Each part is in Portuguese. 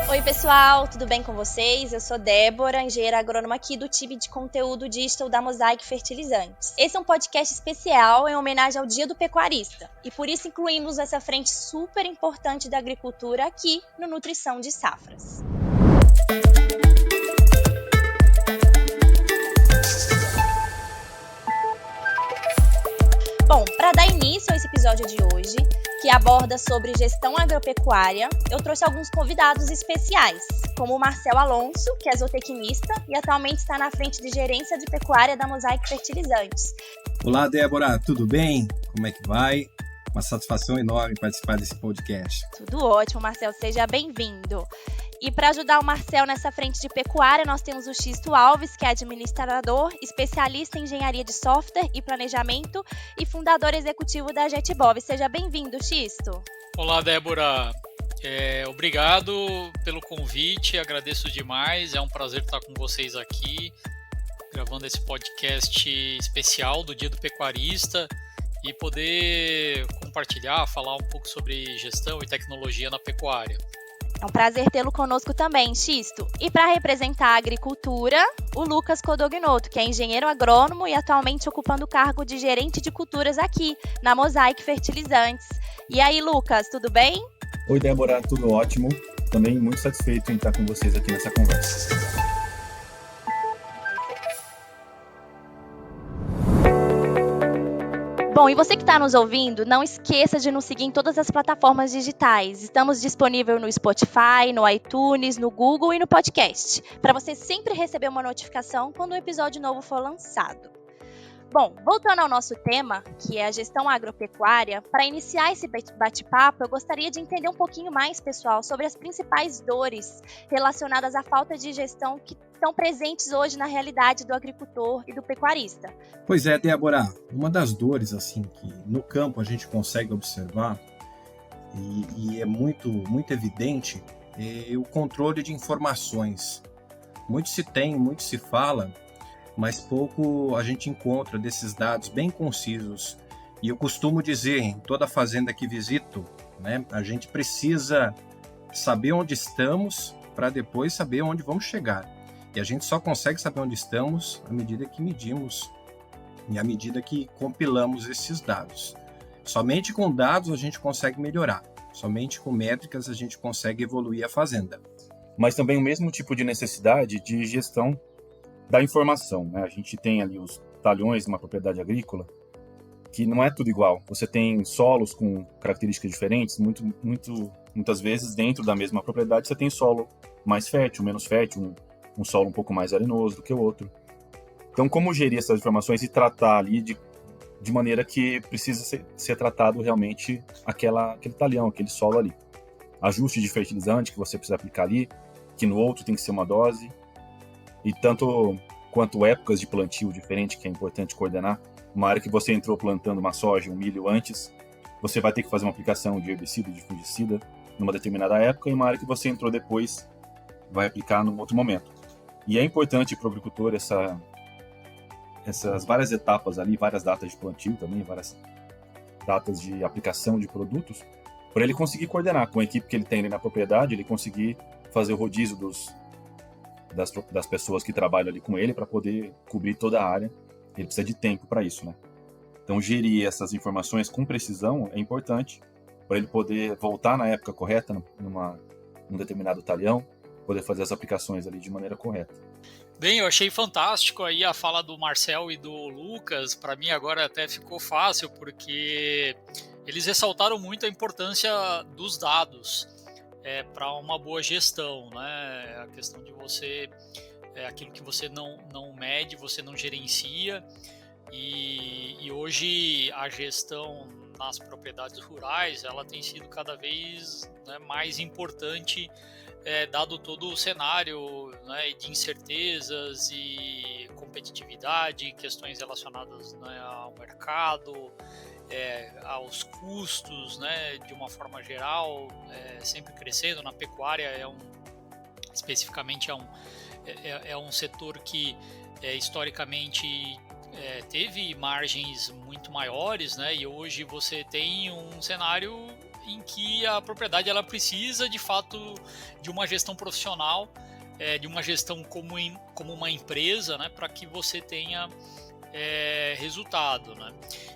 Oi pessoal, tudo bem com vocês? Eu sou Débora, engenheira agrônoma aqui do time de conteúdo digital da Mosaic Fertilizantes. Esse é um podcast especial em homenagem ao Dia do Pecuarista e por isso incluímos essa frente super importante da agricultura aqui no Nutrição de Safras. Bom, para dar início a esse episódio de hoje, que aborda sobre gestão agropecuária, eu trouxe alguns convidados especiais, como o Marcel Alonso, que é zootecnista e atualmente está na frente de gerência de pecuária da Mosaic Fertilizantes. Olá, Débora, tudo bem? Como é que vai? Uma satisfação enorme participar desse podcast. Tudo ótimo, Marcel, seja bem-vindo. E para ajudar o Marcel nessa frente de pecuária, nós temos o Xisto Alves, que é administrador, especialista em engenharia de software e planejamento e fundador executivo da JetBov. Seja bem-vindo, Xisto. Olá, Débora. Obrigado pelo convite, agradeço demais. É um prazer estar com vocês aqui, gravando esse podcast especial do Dia do Pecuarista e poder compartilhar, falar um pouco sobre gestão e tecnologia na pecuária. É um prazer tê-lo conosco também, Xisto. E para representar a agricultura, o Lucas Codognoto, que é engenheiro agrônomo e atualmente ocupando o cargo de gerente de culturas aqui, na Mosaic Fertilizantes. E aí, Lucas, tudo bem? Oi, Débora, tudo ótimo. Também muito satisfeito em estar com vocês aqui nessa conversa. Bom, e você que está nos ouvindo, não esqueça de nos seguir em todas as plataformas digitais. Estamos disponíveis no Spotify, no iTunes, no Google e no podcast, para você sempre receber uma notificação quando um episódio novo for lançado. Bom, voltando ao nosso tema, que é a gestão agropecuária, para iniciar esse bate-papo, eu gostaria de entender um pouquinho mais, pessoal, sobre as principais dores relacionadas à falta de gestão que estão presentes hoje na realidade do agricultor e do pecuarista. Pois é, Débora, uma das dores assim que no campo a gente consegue observar e é muito evidente é o controle de informações. Muito se tem, muito se fala, mas pouco a gente encontra desses dados bem concisos. E eu costumo dizer, em toda fazenda que visito, né, a gente precisa saber onde estamos para depois saber onde vamos chegar. E a gente só consegue saber onde estamos à medida que medimos e à medida que compilamos esses dados. Somente com dados a gente consegue melhorar. Somente com métricas a gente consegue evoluir a fazenda. Mas também o mesmo tipo de necessidade de gestão da informação, né? A gente tem ali os talhões de uma propriedade agrícola, que não é tudo igual. Você tem solos com características diferentes, muitas vezes dentro da mesma propriedade você tem solo mais fértil, menos fértil, um solo um pouco mais arenoso do que o outro. Então, como gerir essas informações e tratar ali de maneira que precisa ser tratado realmente aquele talhão, aquele solo ali. Ajuste de fertilizante que você precisa aplicar ali, que no outro tem que ser uma dose, e tanto quanto épocas de plantio diferente, que é importante coordenar. Uma área que você entrou plantando uma soja, um milho antes, você vai ter que fazer uma aplicação de herbicida, de fungicida, numa determinada época, e uma área que você entrou depois vai aplicar num outro momento. E é importante para o agricultor essas várias etapas ali, várias datas de plantio também, várias datas de aplicação de produtos, para ele conseguir coordenar com a equipe que ele tem ali na propriedade, ele conseguir fazer o rodízio das pessoas que trabalham ali com ele para poder cobrir toda a área. Ele precisa de tempo para isso, né? Então, gerir essas informações com precisão é importante para ele poder voltar na época correta, num determinado talhão, poder fazer as aplicações ali de maneira correta. Bem, eu achei fantástico aí a fala do Marcel e do Lucas. Para mim agora até ficou fácil, porque eles ressaltaram muito a importância dos dados para uma boa gestão, né? A questão de você, aquilo que você não mede, você não gerencia, e hoje a gestão nas propriedades rurais ela tem sido cada vez, né, mais importante, dado todo o cenário, né, de incertezas e competitividade, questões relacionadas, né, ao mercado, aos custos, né, de uma forma geral, sempre crescendo. Na pecuária especificamente é um setor que historicamente teve margens muito maiores, né, e hoje você tem um cenário em que a propriedade ela precisa de fato de uma gestão profissional, de uma gestão como uma empresa, né, para que você tenha resultado, né?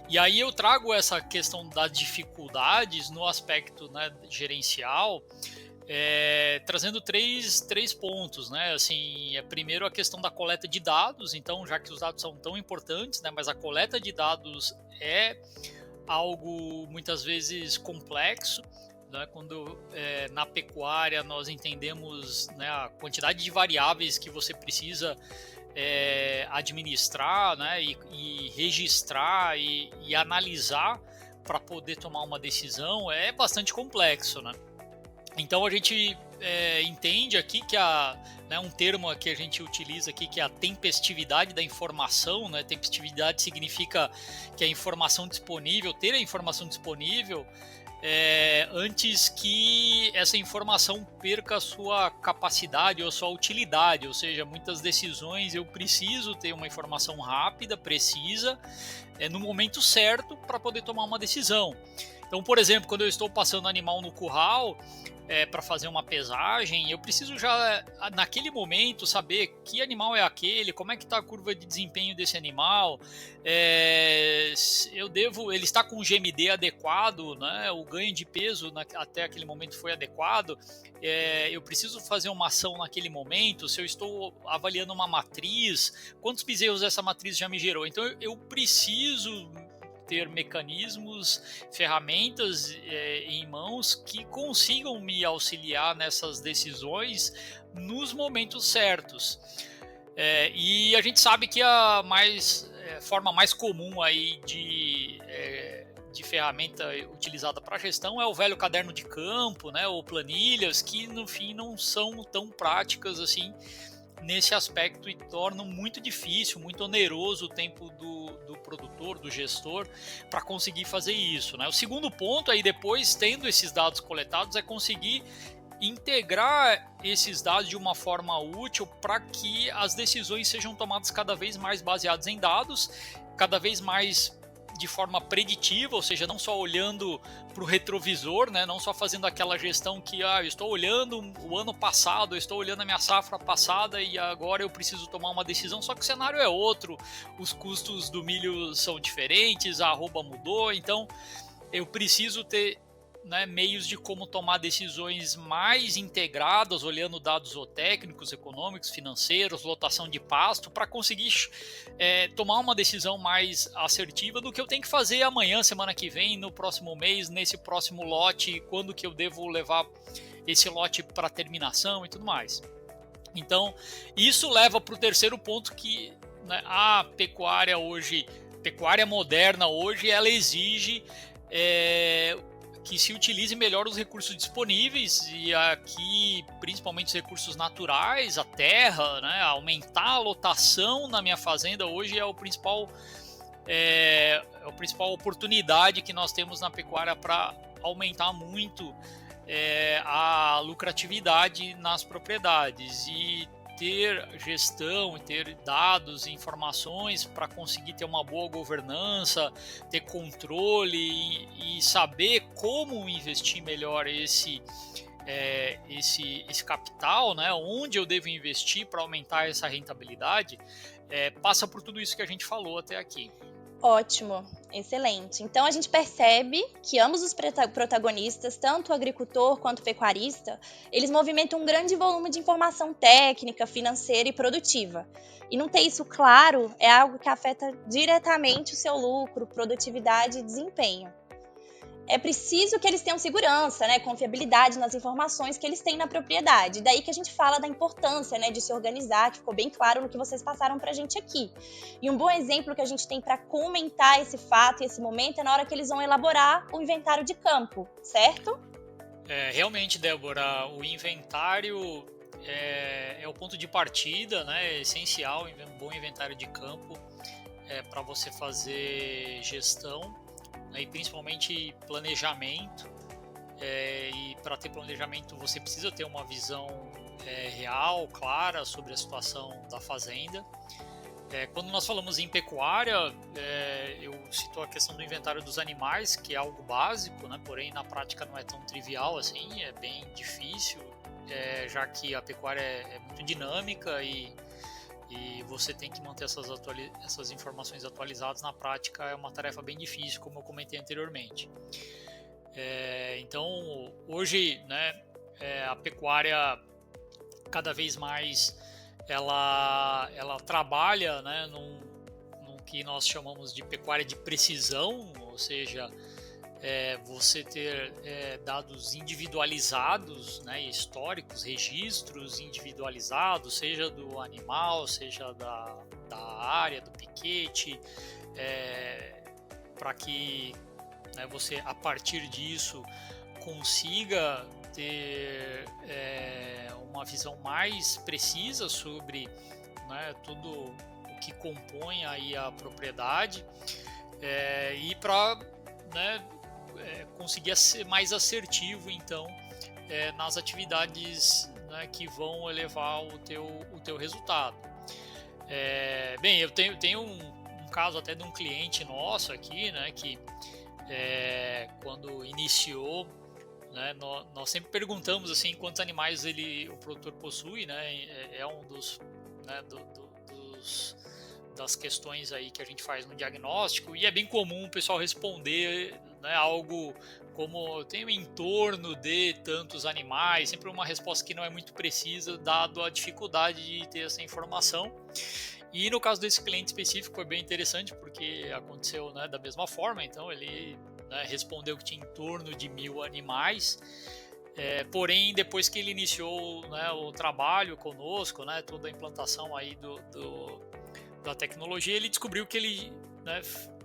E aí eu trago essa questão das dificuldades no aspecto, né, gerencial, trazendo três pontos, né? Assim, primeiro a questão da coleta de dados. Então, já que os dados são tão importantes, né, mas a coleta de dados é algo muitas vezes complexo, né? Quando na pecuária nós entendemos, né, a quantidade de variáveis que você precisa administrar, né, e registrar e analisar para poder tomar uma decisão, é bastante complexo, né? Então a gente entende aqui que um termo que a gente utiliza aqui, que é a tempestividade da informação, né? Tempestividade significa que a informação disponível, ter a informação disponível antes que essa informação perca a sua capacidade ou a sua utilidade, ou seja, muitas decisões eu preciso ter uma informação rápida, precisa, no momento certo para poder tomar uma decisão. Então, por exemplo, quando eu estou passando animal no curral para fazer uma pesagem, eu preciso já, naquele momento, saber que animal é aquele, como é que está a curva de desempenho desse animal, ele está com o GMD adequado, né? O ganho de peso até aquele momento foi adequado, eu preciso fazer uma ação naquele momento, se eu estou avaliando uma matriz, quantos bezerros essa matriz já me gerou? Então, eu preciso ter mecanismos, ferramentas em mãos que consigam me auxiliar nessas decisões nos momentos certos. E a gente sabe que a forma mais comum aí de ferramenta utilizada para gestão é o velho caderno de campo, né, ou planilhas, que no fim não são tão práticas assim nesse aspecto e tornam muito difícil, muito oneroso o tempo do produtor, do gestor, para conseguir fazer isso, né? O segundo ponto aí, depois, tendo esses dados coletados, é conseguir integrar esses dados de uma forma útil para que as decisões sejam tomadas cada vez mais baseadas em dados, cada vez mais de forma preditiva, ou seja, não só olhando para o retrovisor, né? Não só fazendo aquela gestão que eu estou olhando o ano passado, eu estou olhando a minha safra passada e agora eu preciso tomar uma decisão, só que o cenário é outro, os custos do milho são diferentes, a arroba mudou, então eu preciso ter, né, meios de como tomar decisões mais integradas, olhando dados zootécnicos, econômicos, financeiros, lotação de pasto, para conseguir tomar uma decisão mais assertiva do que eu tenho que fazer amanhã, semana que vem, no próximo mês, nesse próximo lote, quando que eu devo levar esse lote para terminação e tudo mais. Então, isso leva para o terceiro ponto que, né, a pecuária moderna hoje, ela exige que se utilize melhor os recursos disponíveis, e aqui principalmente os recursos naturais, a terra, né? Aumentar a lotação na minha fazenda hoje é a principal oportunidade que nós temos na pecuária para aumentar muito a lucratividade nas propriedades, e ter gestão, ter dados e informações para conseguir ter uma boa governança, ter controle e saber como investir melhor esse capital, né? Onde eu devo investir para aumentar essa rentabilidade, passa por tudo isso que a gente falou até aqui. Ótimo, excelente. Então a gente percebe que ambos os protagonistas, tanto o agricultor quanto o pecuarista, eles movimentam um grande volume de informação técnica, financeira e produtiva. E não ter isso claro é algo que afeta diretamente o seu lucro, produtividade e desempenho. É preciso que eles tenham segurança, né, confiabilidade nas informações que eles têm na propriedade. Daí que a gente fala da importância, né, de se organizar, que ficou bem claro no que vocês passaram pra gente aqui. E um bom exemplo que a gente tem para comentar esse fato e esse momento é na hora que eles vão elaborar o inventário de campo, certo? Realmente, Débora, o inventário é o ponto de partida, né, é essencial, um bom inventário de campo para você fazer gestão. E principalmente planejamento, e para ter planejamento você precisa ter uma visão real, clara sobre a situação da fazenda. Quando nós falamos em pecuária, eu cito a questão do inventário dos animais, que é algo básico, né? Porém na prática não é tão trivial assim, é bem difícil, já que a pecuária é muito dinâmica e você tem que manter essas informações atualizadas. Na prática é uma tarefa bem difícil, como eu comentei anteriormente. Então hoje, né, a pecuária cada vez mais ela trabalha, né, num que nós chamamos de pecuária de precisão, ou seja, você ter dados individualizados, né, históricos, registros individualizados, seja do animal, seja da área, do piquete, para que, né, você, a partir disso, consiga ter uma visão mais precisa sobre, né, tudo o que compõe aí a propriedade, e para, né, conseguir ser mais assertivo então nas atividades, né, que vão elevar o teu resultado. Bem, eu tenho um caso até de um cliente nosso aqui, né, que quando iniciou, né, nós sempre perguntamos assim quantos animais o produtor possui, né, é um dos, né, das questões aí que a gente faz no diagnóstico, e é bem comum o pessoal responder, né, algo como: eu tenho em torno de tantos animais, sempre uma resposta que não é muito precisa, dado a dificuldade de ter essa informação. E no caso desse cliente específico foi bem interessante, porque aconteceu, né, da mesma forma. Então ele, né, respondeu que tinha em torno de 1.000 animais, porém depois que ele iniciou, né, o trabalho conosco, né, toda a implantação aí da tecnologia, ele descobriu que ele, né,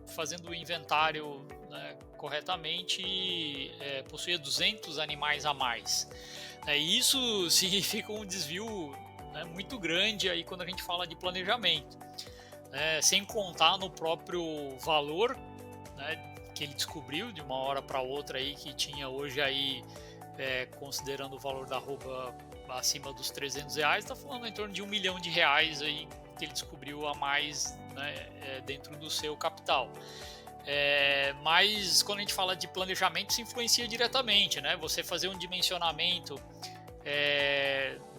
fazendo o inventário, né, corretamente, possuía 200 animais a mais. E isso significa um desvio, né, muito grande aí quando a gente fala de planejamento, sem contar no próprio valor, né, que ele descobriu de uma hora para outra aí, que tinha hoje aí, considerando o valor da arroba acima dos R$300, está falando em torno de R$1 milhão aí que ele descobriu a mais, né, dentro do seu capital. Mas quando a gente fala de planejamento, isso influencia diretamente, né? Você fazer um dimensionamento,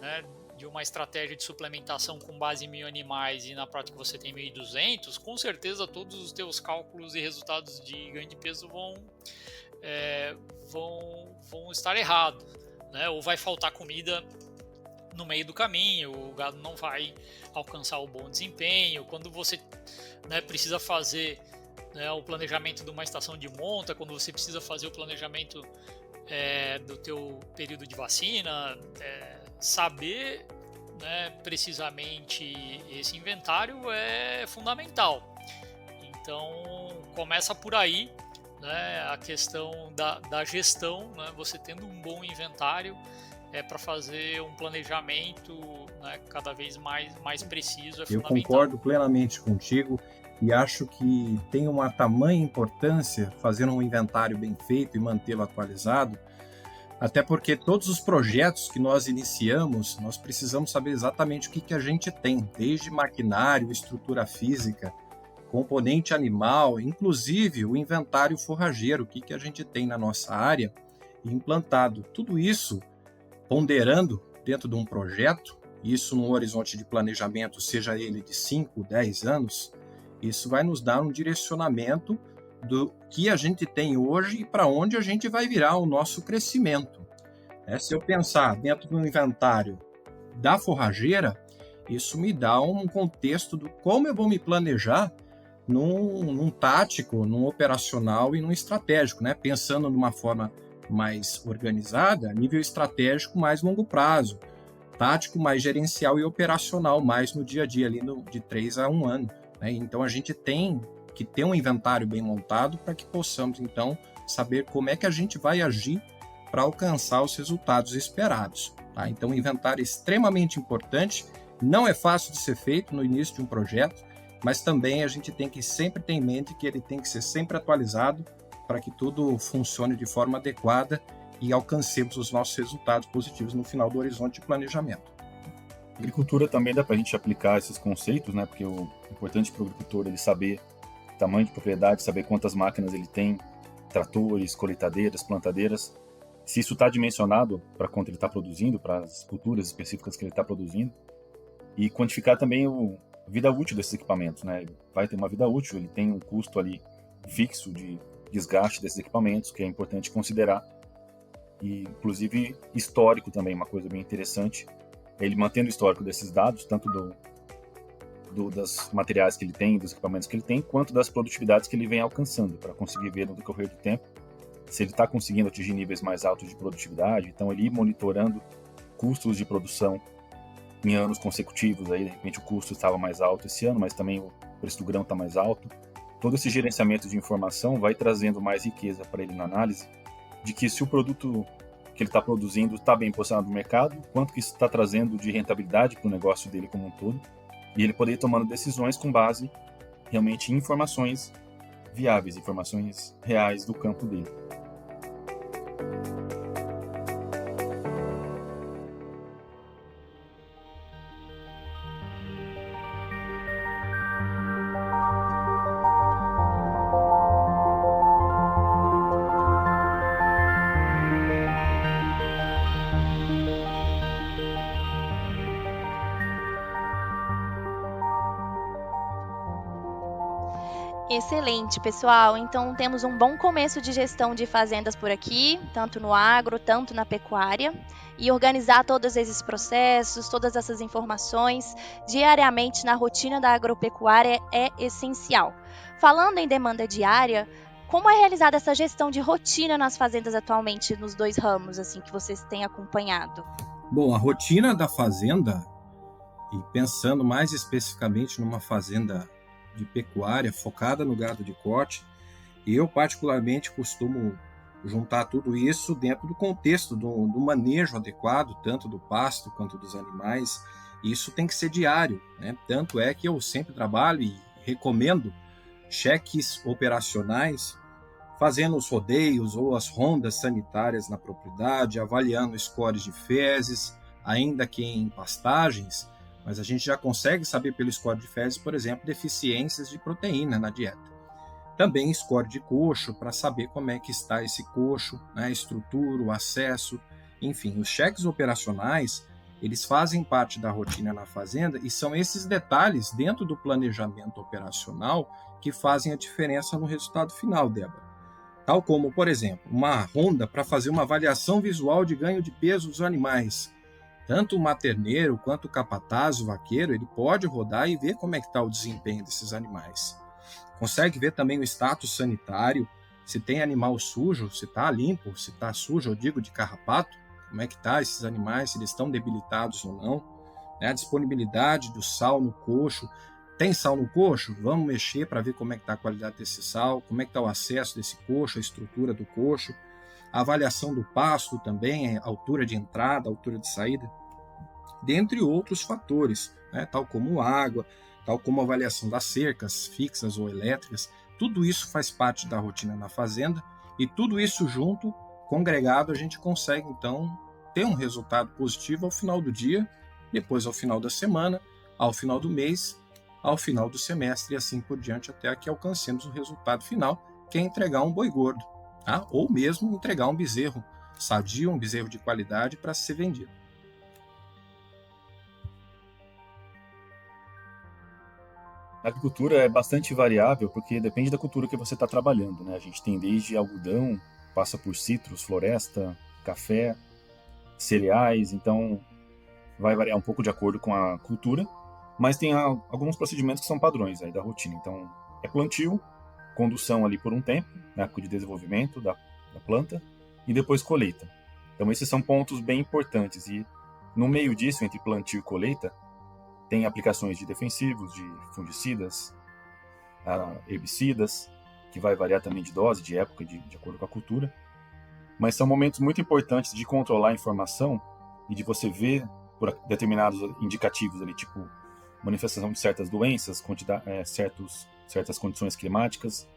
né, de uma estratégia de suplementação com base em 1.000 animais e na prática você tem 1.200, com certeza todos os teus cálculos e resultados de ganho de peso vão estar errados, né? Ou vai faltar comida no meio do caminho, o gado não vai alcançar o bom desempenho. Quando você, né, precisa fazer, né, o planejamento de uma estação de monta, quando você precisa fazer o planejamento do teu período de vacina, saber, né, precisamente esse inventário é fundamental. Então começa por aí, né, a questão da gestão, né, você tendo um bom inventário para fazer um planejamento, né, cada vez mais preciso é fundamental. Eu concordo plenamente contigo e acho que tem uma tamanha importância fazer um inventário bem feito e mantê-lo atualizado, até porque todos os projetos que nós iniciamos, nós precisamos saber exatamente o que a gente tem, desde maquinário, estrutura física, componente animal, inclusive o inventário forrageiro, o que a gente tem na nossa área implantado. Tudo isso ponderando dentro de um projeto, isso num horizonte de planejamento, seja ele de 5, 10 anos, isso vai nos dar um direcionamento do que a gente tem hoje e para onde a gente vai virar o nosso crescimento. Se eu pensar dentro do inventário da forrageira, isso me dá um contexto do como eu vou me planejar num tático, num operacional e num estratégico, né? Pensando de uma forma mais organizada, nível estratégico mais longo prazo, tático mais gerencial e operacional mais no dia a dia, ali de 3 a 1 ano. Né? Então a gente tem que ter um inventário bem montado para que possamos então saber como é que a gente vai agir para alcançar os resultados esperados. Tá? Então o inventário é extremamente importante, não é fácil de ser feito no início de um projeto, mas também a gente tem que sempre ter em mente que ele tem que ser sempre atualizado para que tudo funcione de forma adequada e alcancemos os nossos resultados positivos no final do horizonte de planejamento. Agricultura também dá para a gente aplicar esses conceitos, né? Porque o importante para o agricultor é ele saber o tamanho de propriedade, saber quantas máquinas ele tem, tratores, colheitadeiras, plantadeiras, se isso está dimensionado para quanto ele está produzindo, para as culturas específicas que ele está produzindo, e quantificar também a vida útil desses equipamentos, né? Ele vai ter uma vida útil, ele tem um custo ali fixo de desgaste desses equipamentos, que é importante considerar, e inclusive histórico também, uma coisa bem interessante, é ele mantendo o histórico desses dados, tanto das materiais que ele tem, dos equipamentos que ele tem, quanto das produtividades que ele vem alcançando, para conseguir ver no decorrer do tempo se ele está conseguindo atingir níveis mais altos de produtividade. Então ele ir monitorando custos de produção em anos consecutivos, aí de repente o custo estava mais alto esse ano, mas também o preço do grão está mais alto. Todo esse gerenciamento de informação vai trazendo mais riqueza para ele na análise, de que se o produto que ele está produzindo está bem posicionado no mercado, quanto que isso está trazendo de rentabilidade para o negócio dele como um todo, e ele poder ir tomando decisões com base realmente em informações viáveis, informações reais do campo dele. Excelente, pessoal. Então, temos um bom começo de gestão de fazendas por aqui, tanto no agro, tanto na pecuária. E organizar todos esses processos, todas essas informações diariamente na rotina da agropecuária é essencial. Falando em demanda diária, como é realizada essa gestão de rotina nas fazendas atualmente, nos dois ramos assim que vocês têm acompanhado? Bom, a rotina da fazenda, e pensando mais especificamente numa fazenda de pecuária focada no gado de corte, eu particularmente costumo juntar tudo isso dentro do contexto do manejo adequado, tanto do pasto quanto dos animais. Isso tem que ser diário, né? Tanto é que eu sempre trabalho e recomendo cheques operacionais, fazendo os rodeios ou as rondas sanitárias na propriedade, avaliando scores de fezes, ainda que em pastagens, mas a gente já consegue saber pelo score de fezes, por exemplo, deficiências de proteína na dieta. Também score de coxo, para saber como é que está esse coxo, né, a estrutura, o acesso, enfim, os cheques operacionais, eles fazem parte da rotina na fazenda e são esses detalhes dentro do planejamento operacional que fazem a diferença no resultado final, Débora. Tal como, por exemplo, uma ronda para fazer uma avaliação visual de ganho de peso dos animais. Tanto o materneiro quanto o capataz, o vaqueiro, ele pode rodar e ver como é que está o desempenho desses animais. Consegue ver também o status sanitário, se tem animal sujo, se está limpo, se está sujo, eu digo, de carrapato, como é que está esses animais, se eles estão debilitados ou não. A disponibilidade do sal no coxo. Tem sal no coxo? Vamos mexer para ver como é que está a qualidade desse sal, como é que está o acesso desse coxo, a estrutura do coxo. A avaliação do pasto também, a altura de entrada, a altura de saída, dentre outros fatores, né, tal como água, tal como a avaliação das cercas fixas ou elétricas. Tudo isso faz parte da rotina na fazenda e tudo isso junto, congregado, a gente consegue então ter um resultado positivo ao final do dia, depois ao final da semana, ao final do mês, ao final do semestre e assim por diante, até que alcancemos o resultado final, que é entregar um boi gordo. Tá? Ou mesmo entregar um bezerro sadio, um bezerro de qualidade para ser vendido. A agricultura é bastante variável porque depende da cultura que você está trabalhando, né? A gente tem desde algodão, passa por citros, floresta, café, cereais, então vai variar um pouco de acordo com a cultura, mas tem alguns procedimentos que são padrões aí da rotina. Então é plantio, condução ali por um tempo, na época de desenvolvimento da planta, e depois colheita. Então esses são pontos bem importantes, e no meio disso, entre plantio e colheita, tem aplicações de defensivos, de fungicidas, herbicidas, que vai variar também de dose, de época, de acordo com a cultura, mas são momentos muito importantes de controlar a informação e de você ver por determinados indicativos ali, tipo manifestação de certas doenças, certas condições climáticas,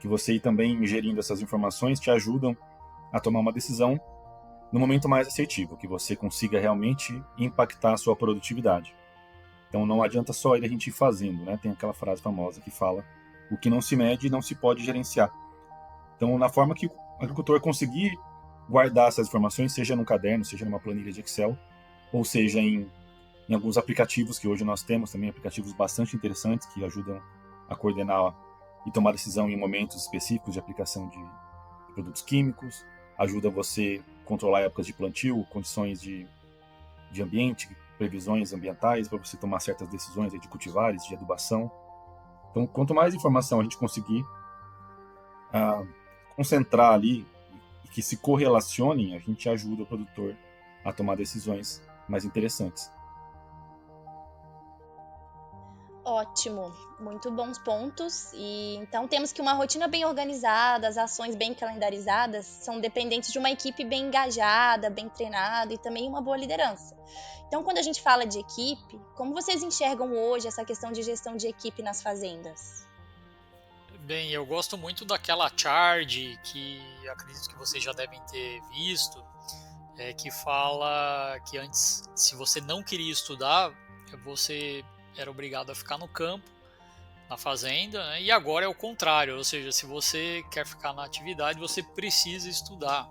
que você ir também ingerindo essas informações te ajudam a tomar uma decisão no momento mais assertivo, que você consiga realmente impactar a sua produtividade. Então não adianta só a gente ir fazendo, né? Tem aquela frase famosa que fala: o que não se mede não se pode gerenciar. Então, na forma que o agricultor conseguir guardar essas informações, seja num caderno, seja numa planilha de Excel, ou seja em alguns aplicativos que hoje nós temos também, aplicativos bastante interessantes que ajudam a coordenar e tomar decisão em momentos específicos de aplicação de produtos químicos, ajuda você a controlar épocas de plantio, condições de ambiente, previsões ambientais para você tomar certas decisões de cultivares, de adubação. Então, quanto mais informação a gente conseguir concentrar ali e que se correlacionem, a gente ajuda o produtor a tomar decisões mais interessantes. Ótimo, muito bons pontos. E então temos que uma rotina bem organizada, as ações bem calendarizadas são dependentes de uma equipe bem engajada, bem treinada e também uma boa liderança. Então, quando a gente fala de equipe, como vocês enxergam hoje essa questão de gestão de equipe nas fazendas? Bem, eu gosto muito daquela chart que acredito que vocês já devem ter visto, que fala que antes, se você não queria estudar, você era obrigado a ficar no campo, na fazenda, né? E agora é o contrário, ou seja, se você quer ficar na atividade, você precisa estudar.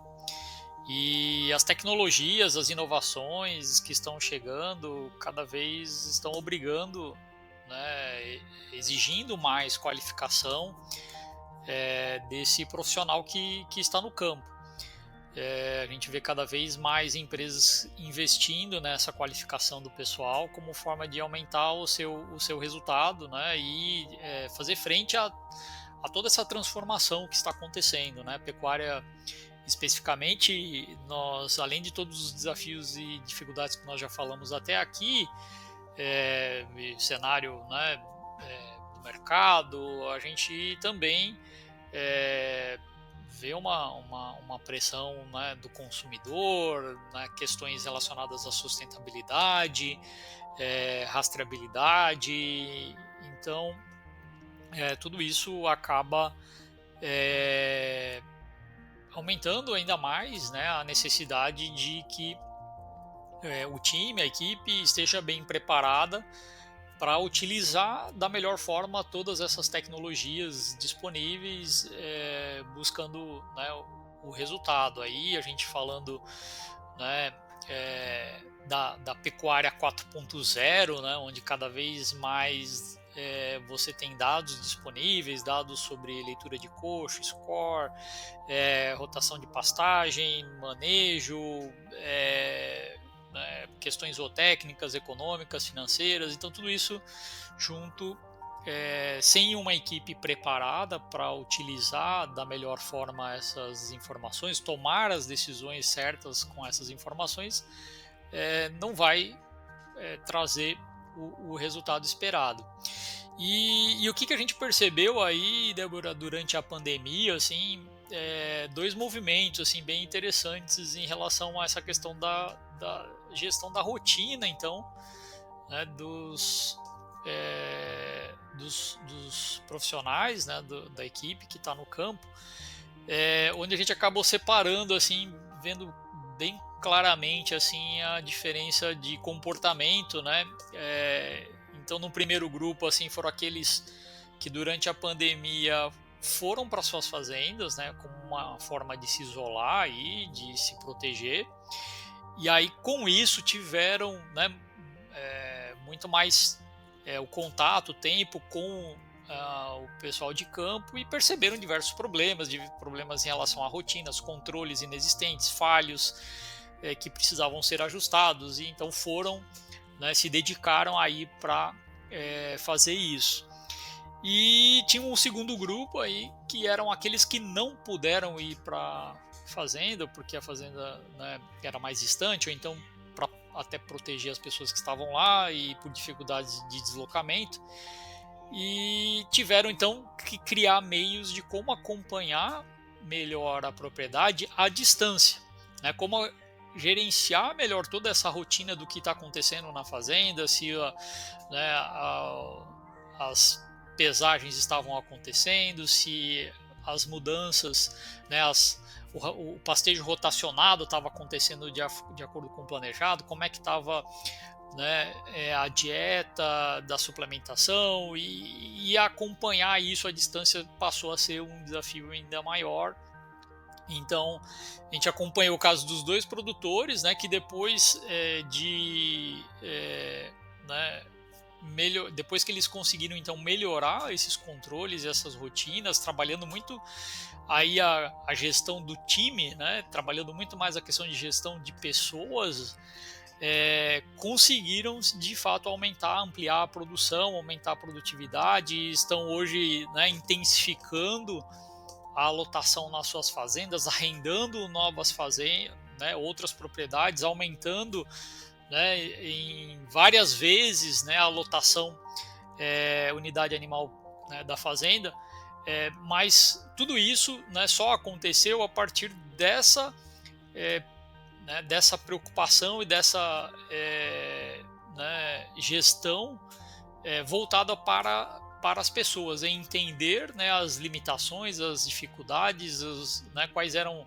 E as tecnologias, as inovações que estão chegando, cada vez estão obrigando, né, exigindo mais qualificação desse profissional que está no campo. A gente vê cada vez mais empresas investindo nessa qualificação do pessoal como forma de aumentar o seu resultado, né, e fazer frente a toda essa transformação que está acontecendo, né? A pecuária, especificamente, nós, além de todos os desafios e dificuldades que nós já falamos até aqui, cenário, né, do mercado, a gente também vê uma pressão, né, do consumidor, né, questões relacionadas à sustentabilidade, rastreabilidade. Então, tudo isso acaba aumentando ainda mais, né, a necessidade de que o time, a equipe esteja bem preparada para utilizar da melhor forma todas essas tecnologias disponíveis, buscando, né, o resultado. Aí a gente falando, né, da pecuária 4.0, né, onde cada vez mais você tem dados disponíveis, dados sobre leitura de coxo, score, rotação de pastagem, manejo, questões zootécnicas, econômicas, financeiras. Então tudo isso junto, sem uma equipe preparada para utilizar da melhor forma essas informações, tomar as decisões certas com essas informações, não vai trazer o resultado esperado. E o que a gente percebeu aí, Débora, durante a pandemia, assim, dois movimentos assim, bem interessantes em relação a essa questão da gestão da rotina, então, né, dos profissionais, né, da equipe que está no campo, onde a gente acabou separando, assim, vendo bem claramente assim a diferença de comportamento, né? Então, no primeiro grupo, assim, foram aqueles que durante a pandemia foram para suas fazendas, né, como uma forma de se isolar e de se proteger. E aí, com isso, tiveram, né, muito mais o contato, o tempo com o pessoal de campo, e perceberam diversos problemas em relação a rotinas, controles inexistentes, falhos que precisavam ser ajustados, e então foram, né, se dedicaram aí para fazer isso. E tinha um segundo grupo aí, que eram aqueles que não puderam ir para fazenda, porque a fazenda, né, era mais distante, ou então para até proteger as pessoas que estavam lá e por dificuldades de deslocamento, e tiveram então que criar meios de como acompanhar melhor a propriedade à distância, né, como gerenciar melhor toda essa rotina do que está acontecendo na fazenda, se né, as pesagens estavam acontecendo, se as mudanças, né, o pastejo rotacionado estava acontecendo de acordo com o planejado, como é que estava, né, a dieta da suplementação, e acompanhar isso à distância passou a ser um desafio ainda maior. Então, a gente acompanhou o caso dos 2 produtores, né, que depois depois que eles conseguiram então melhorar esses controles, essas rotinas, trabalhando muito aí a gestão do time, né, trabalhando muito mais a questão de gestão de pessoas, conseguiram de fato ampliar a produção, aumentar a produtividade, estão hoje, né, intensificando a lotação nas suas fazendas, arrendando novas fazendas, né, outras propriedades, aumentando, né, em várias vezes, né, a lotação unidade animal, né, da fazenda, mas tudo isso, né, só aconteceu a partir dessa preocupação e dessa né, gestão voltada para as pessoas, em entender, né, as limitações, as dificuldades, né, quais eram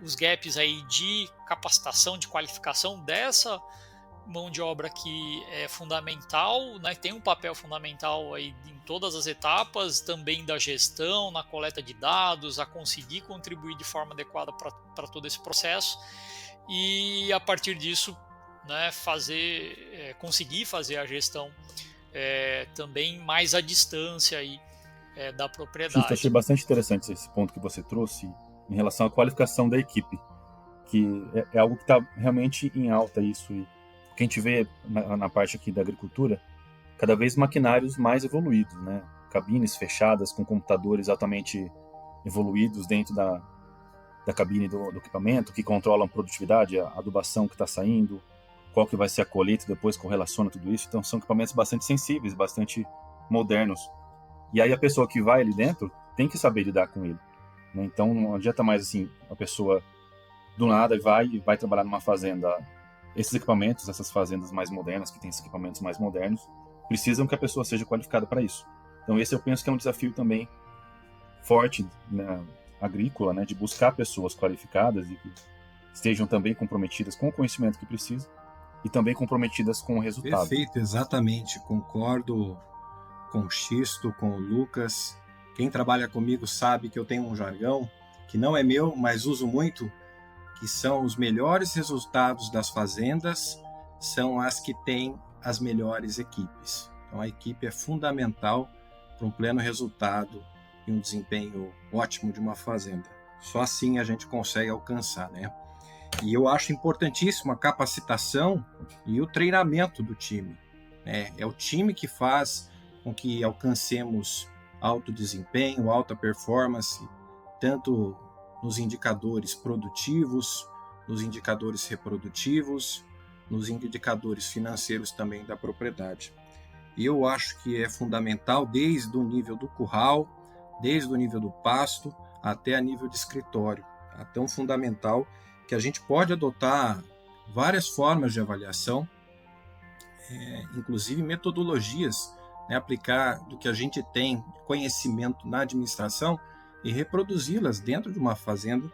os gaps aí de capacitação, de qualificação dessa mão de obra que é fundamental, né, tem um papel fundamental aí em todas as etapas, também da gestão, na coleta de dados, a conseguir contribuir de forma adequada para todo esse processo, e a partir disso, né, conseguir fazer a gestão também mais à distância aí, da propriedade. Justo, achei bastante interessante esse ponto que você trouxe em relação à qualificação da equipe, que é algo que está realmente em alta isso, e o que a gente vê na parte aqui da agricultura, cada vez maquinários mais evoluídos, né? Cabines fechadas com computadores altamente evoluídos dentro da cabine do equipamento, que controlam a produtividade, a adubação que está saindo, qual que vai ser a colheita depois, correlaciona tudo isso. Então são equipamentos bastante sensíveis, bastante modernos. E aí a pessoa que vai ali dentro tem que saber lidar com ele, né? Então não adianta mais assim, a pessoa do nada vai trabalhar numa fazenda. Esses equipamentos, essas fazendas mais modernas, que têm esses equipamentos mais modernos, precisam que a pessoa seja qualificada para isso. Então esse eu penso que é um desafio também forte, né, agrícola, né, de buscar pessoas qualificadas e que estejam também comprometidas com o conhecimento que precisam e também comprometidas com o resultado. Perfeito, exatamente. Concordo com o Xisto, com o Lucas. Quem trabalha comigo sabe que eu tenho um jargão que não é meu, mas uso muito, que são os melhores resultados das fazendas, são as que têm as melhores equipes. Então a equipe é fundamental para um pleno resultado e um desempenho ótimo de uma fazenda. Só assim a gente consegue alcançar, né? E eu acho importantíssimo a capacitação e o treinamento do time, né? É o time que faz com que alcancemos alto desempenho, alta performance, tanto nos indicadores produtivos, nos indicadores reprodutivos, nos indicadores financeiros também da propriedade. E eu acho que é fundamental desde o nível do curral, desde o nível do pasto, até a nível de escritório. É tão fundamental que a gente pode adotar várias formas de avaliação, inclusive metodologias, né, aplicar do que a gente tem conhecimento na administração e reproduzi-las dentro de uma fazenda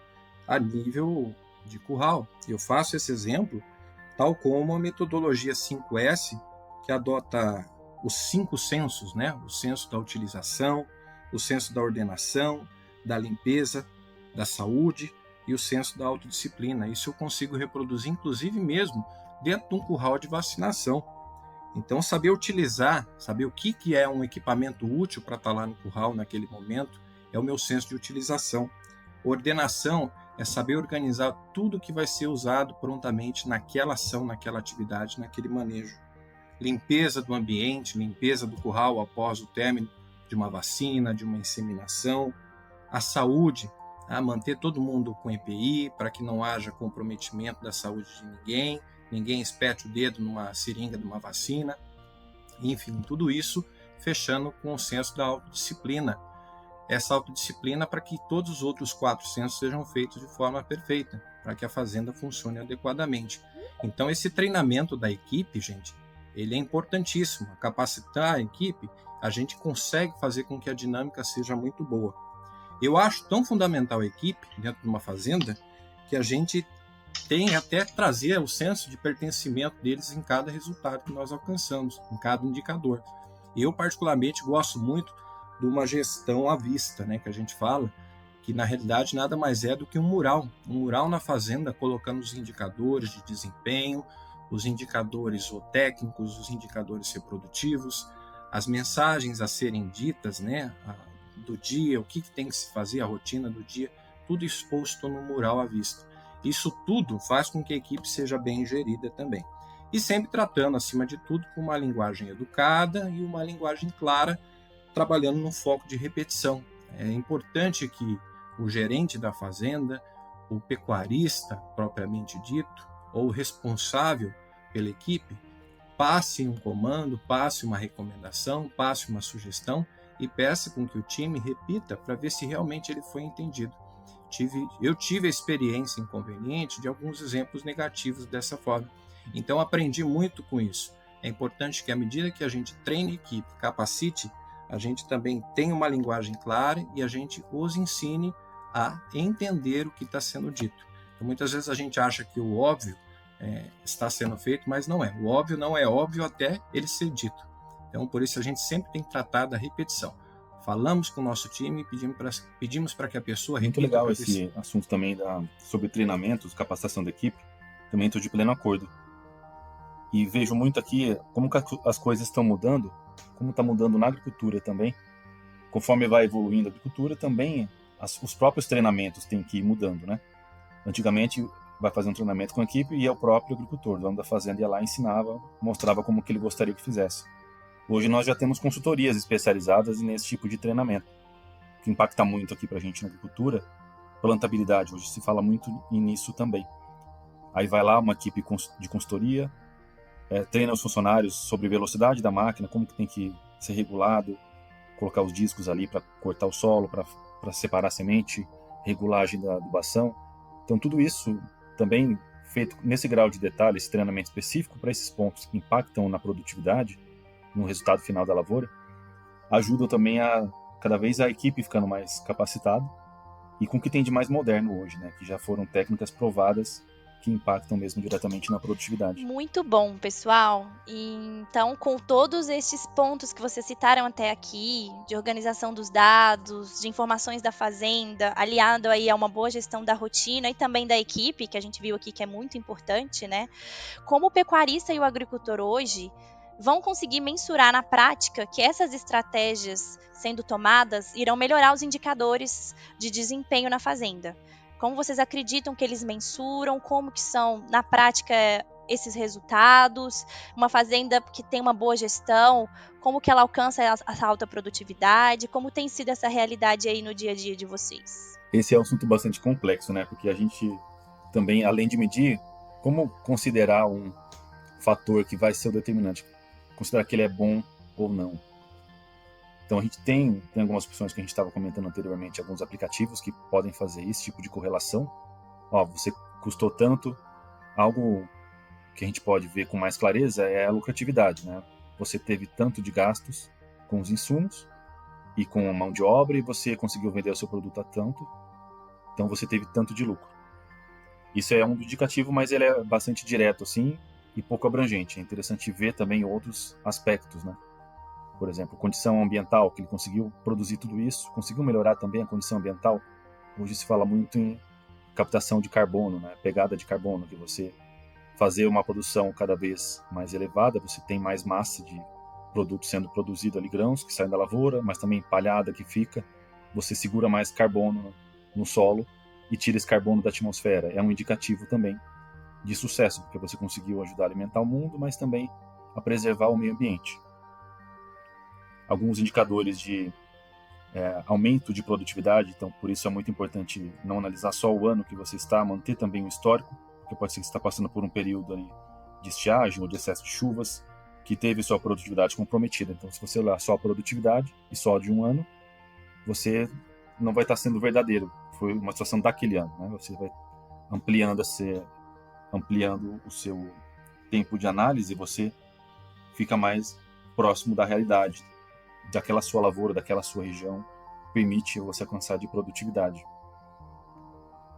a nível de curral. Eu faço esse exemplo tal como a metodologia 5S, que adota os 5 censos, né? O censo da utilização, o censo da ordenação, da limpeza, da saúde e o censo da autodisciplina. Isso eu consigo reproduzir, inclusive mesmo dentro de um curral de vacinação. Então, saber utilizar, saber o que é um equipamento útil para estar lá no curral naquele momento, é o meu senso de utilização. Ordenação é saber organizar tudo que vai ser usado prontamente naquela ação, naquela atividade, naquele manejo. Limpeza do ambiente, limpeza do curral após o término de uma vacina, de uma inseminação. A saúde, manter todo mundo com EPI para que não haja comprometimento da saúde de ninguém espete o dedo numa seringa de uma vacina. Enfim, tudo isso fechando com o senso da autodisciplina. Essa autodisciplina para que todos os outros 4 censos sejam feitos de forma perfeita, para que a fazenda funcione adequadamente. Então, esse treinamento da equipe, gente, ele é importantíssimo. Capacitar a equipe, a gente consegue fazer com que a dinâmica seja muito boa. Eu acho tão fundamental a equipe dentro de uma fazenda que a gente tem até trazer o senso de pertencimento deles em cada resultado que nós alcançamos, em cada indicador. Eu, particularmente, gosto muito de uma gestão à vista, né, que a gente fala, que na realidade nada mais é do que um mural na fazenda, colocando os indicadores de desempenho, os indicadores zootécnicos, os indicadores reprodutivos, as mensagens a serem ditas, né, do dia, o que tem que se fazer, a rotina do dia, tudo exposto no mural à vista. Isso tudo faz com que a equipe seja bem gerida também. E sempre tratando, acima de tudo, com uma linguagem educada e uma linguagem clara, trabalhando no foco de repetição. É importante que o gerente da fazenda, o pecuarista propriamente dito, ou o responsável pela equipe, passe um comando, passe uma recomendação, passe uma sugestão e peça com que o time repita para ver se realmente ele foi entendido. Eu tive a experiência inconveniente de alguns exemplos negativos dessa forma. Então aprendi muito com isso. É importante que à medida que a gente treine a equipe, capacite, a gente também tenha uma linguagem clara e a gente os ensine a entender o que está sendo dito. Então, muitas vezes a gente acha que o óbvio está sendo feito, mas não é. O óbvio não é óbvio até ele ser dito. Então, por isso a gente sempre tem que tratar da repetição. Falamos com o nosso time e pedimos para que a pessoa repita. Muito legal esse assunto também sobre treinamentos, capacitação da equipe. Também estou de pleno acordo. E vejo muito aqui como as coisas estão mudando, como está mudando na agricultura também. Conforme vai evoluindo a agricultura, também os próprios treinamentos têm que ir mudando, né? Antigamente, vai fazer um treinamento com a equipe e é o próprio agricultor, o dono da fazenda, ia lá, ensinava, mostrava como que ele gostaria que fizesse. Hoje nós já temos consultorias especializadas nesse tipo de treinamento, que impacta muito aqui para a gente na agricultura. Plantabilidade, hoje se fala muito nisso também. Aí vai lá uma equipe de consultoria, treina os funcionários sobre velocidade da máquina, como que tem que ser regulado, colocar os discos ali para cortar o solo, para separar a semente, regulagem da adubação. Então tudo isso também feito nesse grau de detalhe, esse treinamento específico para esses pontos que impactam na produtividade, no resultado final da lavoura, ajudam também cada vez a equipe ficando mais capacitada e com o que tem de mais moderno hoje, né? Que já foram técnicas provadas que impactam mesmo diretamente na produtividade. Muito bom, pessoal. E então, com todos estes pontos que vocês citaram até aqui, de organização dos dados, de informações da fazenda, aliado aí a uma boa gestão da rotina e também da equipe, que a gente viu aqui que é muito importante, né? Como o pecuarista e o agricultor hoje vão conseguir mensurar na prática que essas estratégias sendo tomadas irão melhorar os indicadores de desempenho na fazenda. Como vocês acreditam que eles mensuram? Como que são, na prática, esses resultados? Uma fazenda que tem uma boa gestão, como que ela alcança essa alta produtividade? Como tem sido essa realidade aí no dia a dia de vocês? Esse é um assunto bastante complexo, né? Porque a gente também, além de medir, como considerar um fator que vai ser o determinante? Considerar que ele é bom ou não. Então a gente tem algumas opções que a gente estava comentando anteriormente, alguns aplicativos que podem fazer esse tipo de correlação. Você custou tanto, algo que a gente pode ver com mais clareza é a lucratividade, né? Você teve tanto de gastos com os insumos e com a mão de obra e você conseguiu vender o seu produto a tanto, então você teve tanto de lucro. Isso é um indicativo, mas ele é bastante direto assim e pouco abrangente. É interessante ver também outros aspectos, né? Por exemplo, condição ambiental, que ele conseguiu produzir tudo isso, conseguiu melhorar também a condição ambiental. Hoje se fala muito em captação de carbono, né? Pegada de carbono, que você fazer uma produção cada vez mais elevada, você tem mais massa de produto sendo produzido ali, grãos que saem da lavoura, mas também palhada que fica, você segura mais carbono no solo e tira esse carbono da atmosfera. É um indicativo também de sucesso, porque você conseguiu ajudar a alimentar o mundo, mas também a preservar o meio ambiente. Alguns indicadores de aumento de produtividade, então por isso é muito importante não analisar só o ano que você está, manter também o histórico, porque pode ser que você está passando por um período ali de estiagem ou de excesso de chuvas que teve sua produtividade comprometida. Então se você olhar só a produtividade e só de um ano, você não vai estar sendo verdadeiro. Foi uma situação daquele ano, né? Você vai ampliando o seu tempo de análise, você fica mais próximo da realidade, daquela sua lavoura, daquela sua região, permite você alcançar de produtividade.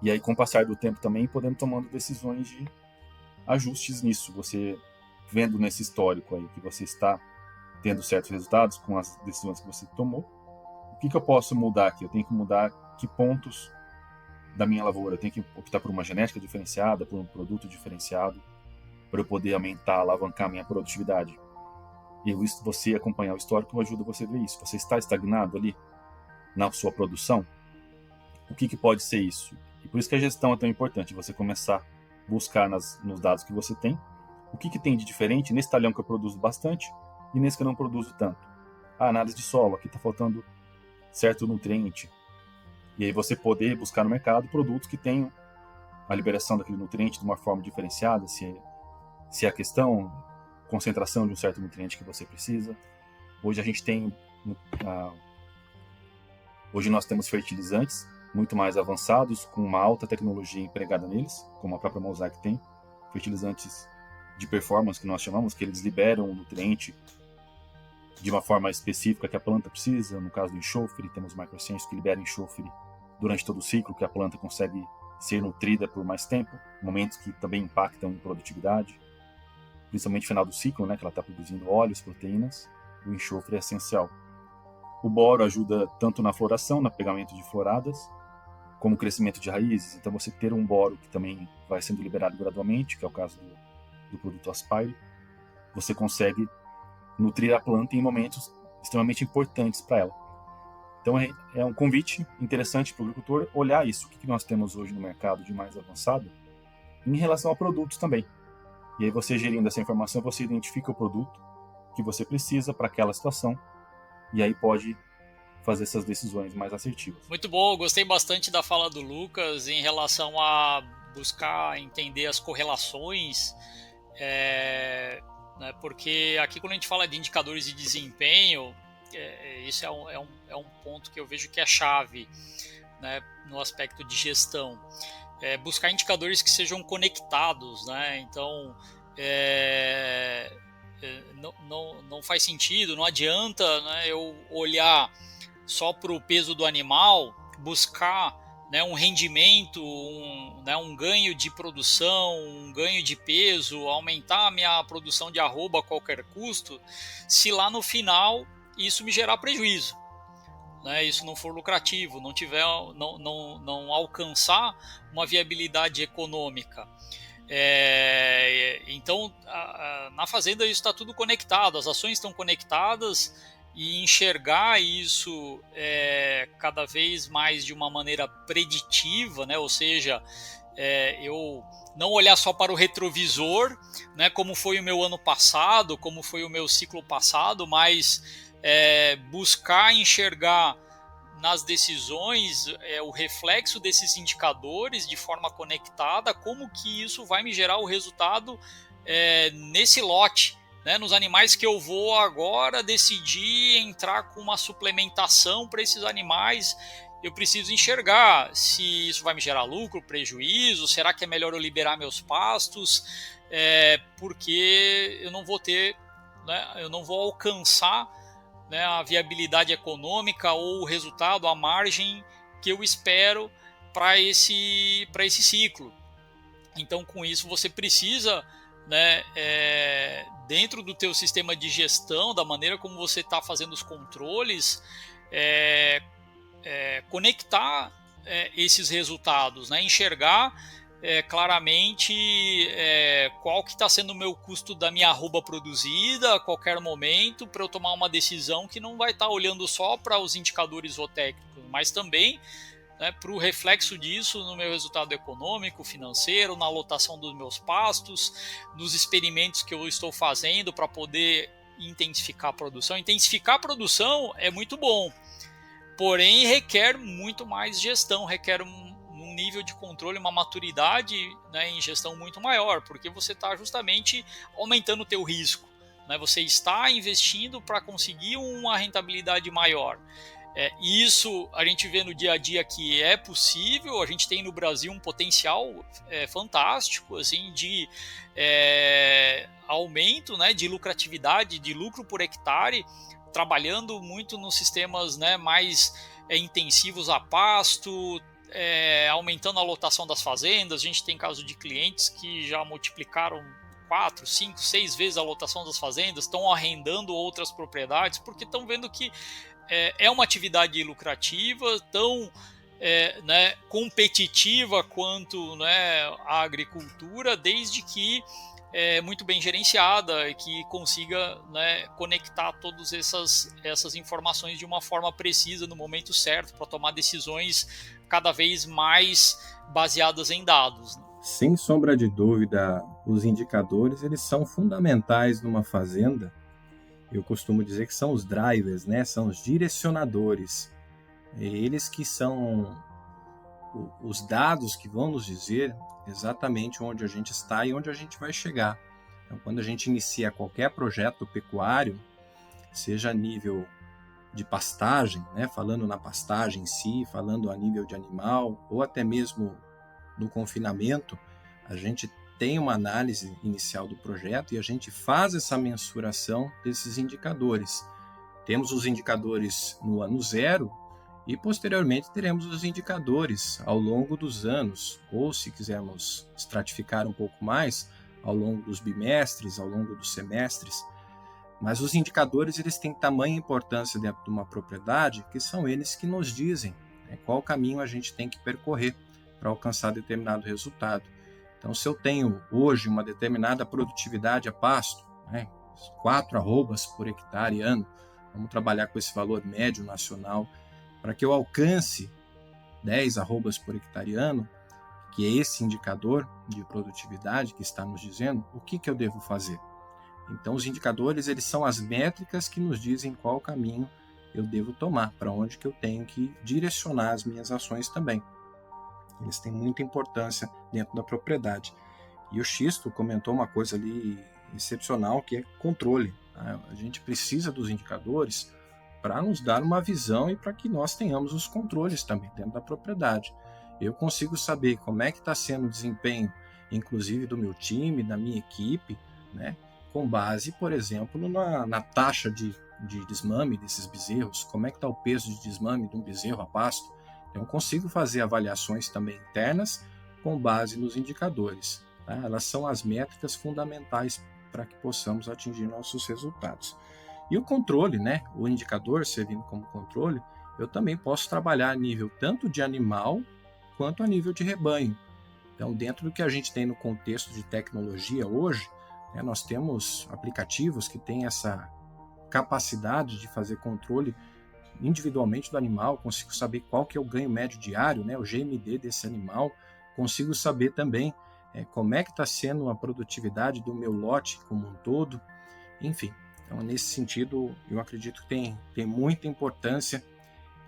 E aí, com o passar do tempo também, podemos tomando decisões de ajustes nisso. Você vendo nesse histórico aí que você está tendo certos resultados com as decisões que você tomou, o que eu posso mudar aqui? Eu tenho que mudar que pontos da minha lavoura? Eu tenho que optar por uma genética diferenciada, por um produto diferenciado, para eu poder aumentar, alavancar a minha produtividade. E você acompanhar o histórico ajuda você a ver isso. Você está estagnado ali na sua produção? O que pode ser isso? E por isso que a gestão é tão importante, você começar a buscar nos dados que você tem, o que tem de diferente nesse talhão que eu produzo bastante e nesse que eu não produzo tanto. Análise de solo, aqui está faltando certo nutriente. E aí você poder buscar no mercado produtos que tenham a liberação daquele nutriente de uma forma diferenciada, se é a questão, concentração de um certo nutriente que você precisa. Hoje a gente tem... Hoje nós temos fertilizantes muito mais avançados, com uma alta tecnologia empregada neles, como a própria Mosaic tem, fertilizantes de performance que nós chamamos, que eles liberam o nutriente de uma forma específica que a planta precisa. No caso do enxofre, temos microciências que liberam enxofre durante todo o ciclo, que a planta consegue ser nutrida por mais tempo, momentos que também impactam em produtividade, principalmente no final do ciclo, né, que ela está produzindo óleos, proteínas, o enxofre é essencial. O boro ajuda tanto na floração, no pegamento de floradas, como o crescimento de raízes. Então você ter um boro que também vai sendo liberado gradualmente, que é o caso do produto Aspire, você consegue nutrir a planta em momentos extremamente importantes para ela. Então é um convite interessante para o agricultor olhar isso, o que nós temos hoje no mercado de mais avançado, em relação a produtos também. E aí você gerindo essa informação, você identifica o produto que você precisa para aquela situação, e aí pode fazer essas decisões mais assertivas. Muito bom, gostei bastante da fala do Lucas em relação a buscar entender as correlações, né, porque aqui quando a gente fala de indicadores de desempenho, isso é um ponto que eu vejo que é chave, né, no aspecto de gestão. Buscar indicadores que sejam conectados, né? Então não faz sentido, não adianta, né, eu olhar só para o peso do animal, buscar, né, um rendimento, um ganho de produção, um ganho de peso, aumentar a minha produção de arroba a qualquer custo, se lá no final isso me gerar prejuízo, né, isso não for lucrativo, não alcançar uma viabilidade econômica. Então, na fazenda isso está tudo conectado, as ações estão conectadas, e enxergar isso cada vez mais de uma maneira preditiva, né? Ou seja, eu não olhar só para o retrovisor, né? Como foi o meu ano passado, como foi o meu ciclo passado, mas buscar enxergar nas decisões o reflexo desses indicadores de forma conectada, como que isso vai me gerar o resultado nesse lote, né? Nos animais que eu vou agora decidir entrar com uma suplementação para esses animais, eu preciso enxergar se isso vai me gerar lucro, prejuízo, será que é melhor eu liberar meus pastos, porque eu não vou ter, né, eu não vou alcançar, né, a viabilidade econômica ou o resultado, a margem que eu espero para esse ciclo. Então, com isso, você precisa, né, dentro do teu sistema de gestão, da maneira como você está fazendo os controles, conectar esses resultados, né, enxergar claramente qual que está sendo o meu custo da minha arroba produzida a qualquer momento, para eu tomar uma decisão que não vai estar olhando só para os indicadores zootécnicos, mas também, né, para o reflexo disso no meu resultado econômico, financeiro, na lotação dos meus pastos, nos experimentos que eu estou fazendo para poder intensificar a produção. Intensificar a produção é muito bom, porém requer muito mais gestão, requer um nível de controle, uma maturidade, né, em gestão muito maior, porque você está justamente aumentando o teu risco, né? Você está investindo para conseguir uma rentabilidade maior. Isso a gente vê no dia a dia que é possível. A gente tem no Brasil um potencial fantástico, assim, de aumento, né, de lucratividade, de lucro por hectare, trabalhando muito nos sistemas, né, mais intensivos a pasto, aumentando a lotação das fazendas. A gente tem caso de clientes que já multiplicaram 4, 5, 6 vezes a lotação das fazendas, estão arrendando outras propriedades, porque estão vendo que é uma atividade lucrativa, tão competitiva quanto, né, a agricultura, desde que muito bem gerenciada e que consiga, né, conectar todas essas informações de uma forma precisa no momento certo para tomar decisões cada vez mais baseadas em dados. Sem sombra de dúvida, os indicadores eles são fundamentais numa fazenda. Eu costumo dizer que são os drivers, né? São os direcionadores. Eles que são os dados que vão nos dizer exatamente onde a gente está e onde a gente vai chegar. Então, quando a gente inicia qualquer projeto pecuário, seja a nível de pastagem, né? Falando na pastagem em si, falando a nível de animal, ou até mesmo no confinamento, a gente tem uma análise inicial do projeto e a gente faz essa mensuração desses indicadores. Temos os indicadores no ano zero e posteriormente teremos os indicadores ao longo dos anos, ou se quisermos estratificar um pouco mais, ao longo dos bimestres, ao longo dos semestres. Mas os indicadores eles têm tamanha importância dentro de uma propriedade que são eles que nos dizem, né, qual caminho a gente tem que percorrer para alcançar determinado resultado. Então, se eu tenho hoje uma determinada produtividade a pasto, né, 4 arrobas por hectare ano, vamos trabalhar com esse valor médio nacional, para que eu alcance 10 arrobas por hectare ano, que é esse indicador de produtividade que está nos dizendo, o que eu devo fazer? Então, os indicadores eles são as métricas que nos dizem qual caminho eu devo tomar, para onde que eu tenho que direcionar as minhas ações também. Eles têm muita importância dentro da propriedade. E o Xisto comentou uma coisa ali excepcional, que é controle. A gente precisa dos indicadores para nos dar uma visão e para que nós tenhamos os controles também dentro da propriedade. Eu consigo saber como é que está sendo o desempenho, inclusive do meu time, da minha equipe, né? Com base, por exemplo, na taxa de desmame desses bezerros, como é que está o peso de desmame de um bezerro a pasto. Eu consigo fazer avaliações também internas com base nos indicadores. Tá? Elas são as métricas fundamentais para que possamos atingir nossos resultados. E o controle, né? O indicador servindo como controle, eu também posso trabalhar a nível tanto de animal quanto a nível de rebanho. Então, dentro do que a gente tem no contexto de tecnologia hoje, né, nós temos aplicativos que têm essa capacidade de fazer controle individualmente do animal, consigo saber qual que é o ganho médio diário, né, o GMD desse animal, consigo saber também como é que está sendo a produtividade do meu lote como um todo, enfim. Então, nesse sentido, eu acredito que tem muita importância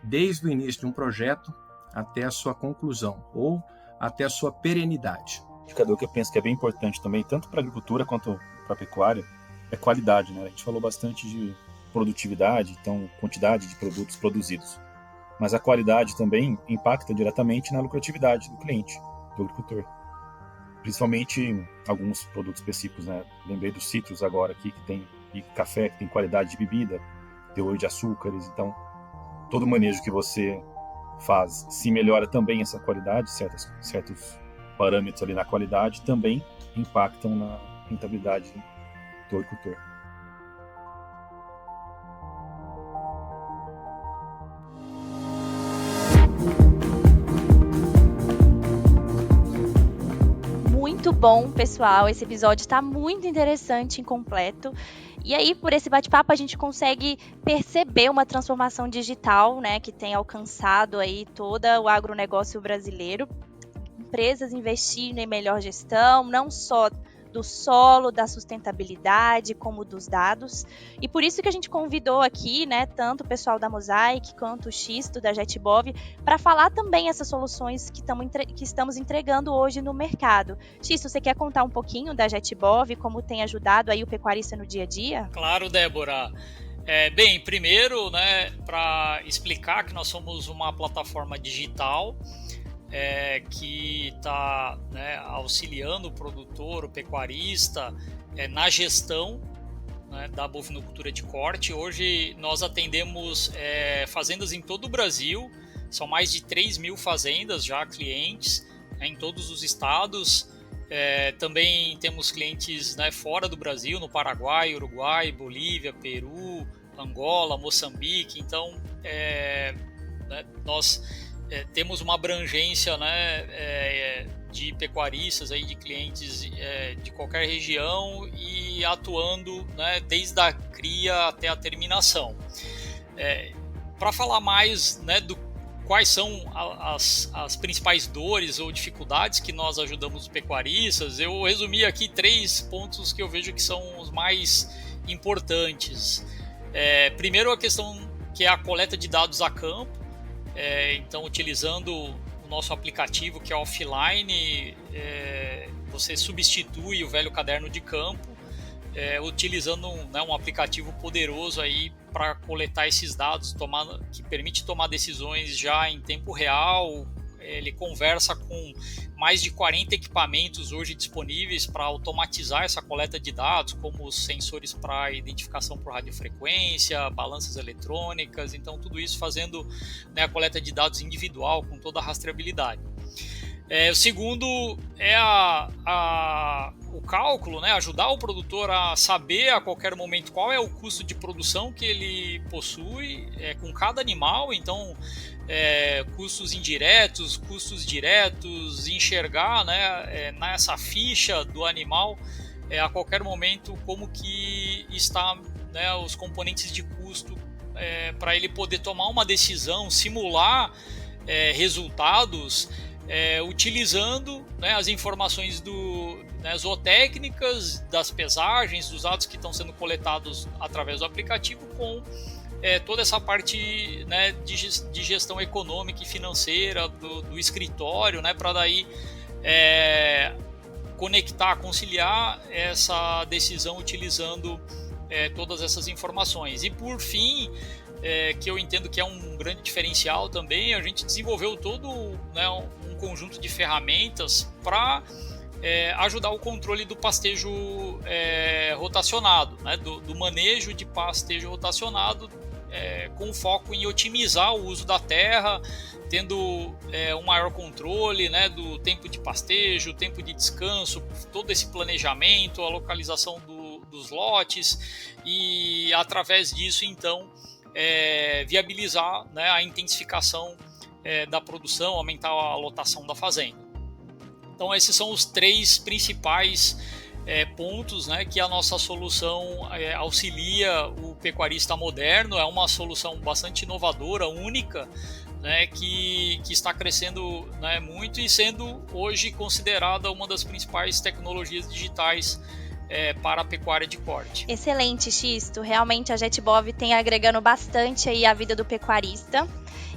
desde o início de um projeto até a sua conclusão, ou até a sua perenidade. Um indicador que eu penso que é bem importante também, tanto para a agricultura quanto para a pecuária, é qualidade, né? A gente falou bastante de produtividade, então quantidade de produtos produzidos. Mas a qualidade também impacta diretamente na lucratividade do cliente, do agricultor. Principalmente alguns produtos específicos, né? Lembrei dos citros agora aqui, que tem café, que tem qualidade de bebida, teor de açúcares. Então, todo manejo que você faz, se melhora também essa qualidade, certos parâmetros ali na qualidade também impactam na rentabilidade do agricultor. Muito bom, pessoal. Esse episódio está muito interessante e completo. E aí, por esse bate-papo, a gente consegue perceber uma transformação digital, né, que tem alcançado aí todo o agronegócio brasileiro. Empresas investindo em melhor gestão, não só do solo, da sustentabilidade, como dos dados. E por isso que a gente convidou aqui, né, tanto o pessoal da Mosaic quanto o Xisto da JetBov, para falar também essas soluções que estamos entregando hoje no mercado. Xisto, você quer contar um pouquinho da JetBov, como tem ajudado aí o pecuarista no dia a dia? Claro, Débora. Bem, primeiro, né, para explicar que nós somos uma plataforma digital que está, né, auxiliando o produtor, o pecuarista, na gestão né, da bovinocultura de corte. Hoje nós atendemos fazendas em todo o Brasil, são mais de 3.000 fazendas já clientes, né, em todos os estados. Também temos clientes, né, fora do Brasil, no Paraguai, Uruguai, Bolívia, Peru, Angola, Moçambique. Então, né, nós temos uma abrangência, né, de pecuaristas, aí, de clientes de qualquer região e atuando, né, desde a cria até a terminação. Para falar mais, né, quais são as principais dores ou dificuldades que nós ajudamos os pecuaristas, eu resumi aqui 3 pontos que eu vejo que são os mais importantes. Primeiro, a questão que é a coleta de dados a campo. Então, utilizando o nosso aplicativo, que é offline, você substitui o velho caderno de campo, utilizando um aplicativo poderoso aí para coletar esses dados, que permite tomar decisões já em tempo real. Ele conversa com mais de 40 equipamentos hoje disponíveis para automatizar essa coleta de dados, como os sensores para identificação por radiofrequência, balanças eletrônicas. Então, tudo isso fazendo, né, a coleta de dados individual com toda a rastreabilidade. O segundo é o cálculo, né? Ajudar o produtor a saber a qualquer momento qual é o custo de produção que ele possui com cada animal. Então, custos indiretos, custos diretos, enxergar, né, nessa ficha do animal a qualquer momento como que está, né, os componentes de custo para ele poder tomar uma decisão, simular resultados, utilizando, né, as informações zootécnicas, das pesagens, dos dados que estão sendo coletados através do aplicativo, com toda essa parte, né, de gestão econômica e financeira do escritório, né, para daí conectar, conciliar essa decisão utilizando todas essas informações. E por fim, que eu entendo que é um grande diferencial também, a gente desenvolveu todo, né, um conjunto de ferramentas para ajudar o controle do pastejo rotacionado, né, do manejo de pastejo rotacionado, com foco em otimizar o uso da terra, tendo um maior controle, né, do tempo de pastejo, tempo de descanso, todo esse planejamento, a localização dos lotes, e através disso, então, viabilizar, né, a intensificação da produção, aumentar a lotação da fazenda. Então, esses são os 3 principais pontos, né, que a nossa solução auxilia o pecuarista moderno. É uma solução bastante inovadora, única, né, que está crescendo, né, muito e sendo hoje considerada uma das principais tecnologias digitais para a pecuária de corte. Excelente, Xisto. Realmente a JetBov tem agregando bastante aí a vida do pecuarista.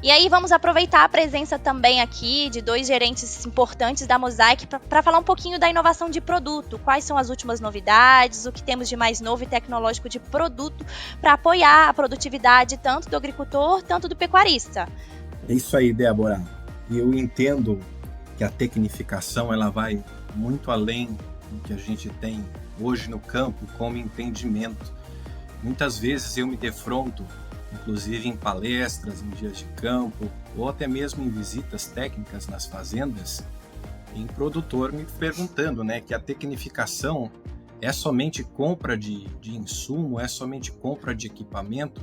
E aí vamos aproveitar a presença também aqui de 2 gerentes importantes da Mosaic para falar um pouquinho da inovação de produto. Quais são as últimas novidades, o que temos de mais novo e tecnológico de produto para apoiar a produtividade tanto do agricultor, tanto do pecuarista. É isso aí, Débora. Eu entendo que a tecnificação ela vai muito além do que a gente tem hoje no campo como entendimento. Muitas vezes eu me defronto, inclusive em palestras, em dias de campo, ou até mesmo em visitas técnicas nas fazendas, em produtor me perguntando, né, que a tecnificação é somente compra de insumo, é somente compra de equipamento,